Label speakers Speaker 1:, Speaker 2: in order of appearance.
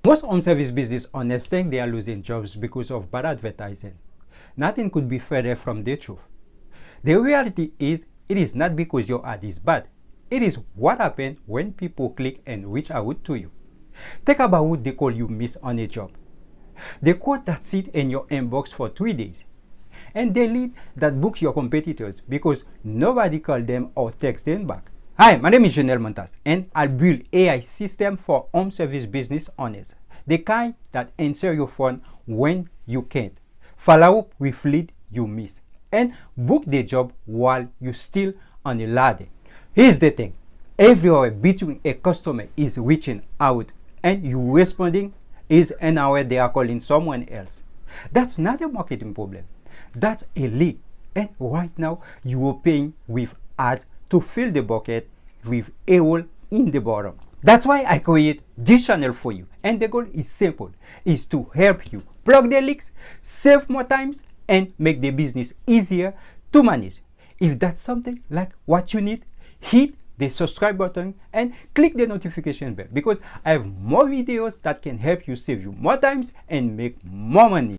Speaker 1: Most home service business owners think they are losing jobs because of bad advertising. Nothing could be further from the truth. The reality is, it is not because your ad is bad. It is what happens when people click and reach out to you. Think about what they call you miss on a job. The quote that sit in your inbox for 3 days. And the lead that books your competitors because nobody called them or text them back. Hi, my name is Janelle Montas, and I build AI system for home service business owners. The kind that answer your phone when you can't, follow up with lead you miss, and book the job while you're still on the ladder. Here's the thing. Every between a customer is reaching out and you responding is an hour they are calling someone else. That's not a marketing problem. That's a lead. And right now you are paying with ads to fill the bucket with a hole in the bottom. That's why I create this channel for you. And the goal is simple, is to help you plug the leaks, save more times, and make the business easier to manage. If that's something like what you need, hit the subscribe button and click the notification bell because I have more videos that can help you save you more times and make more money.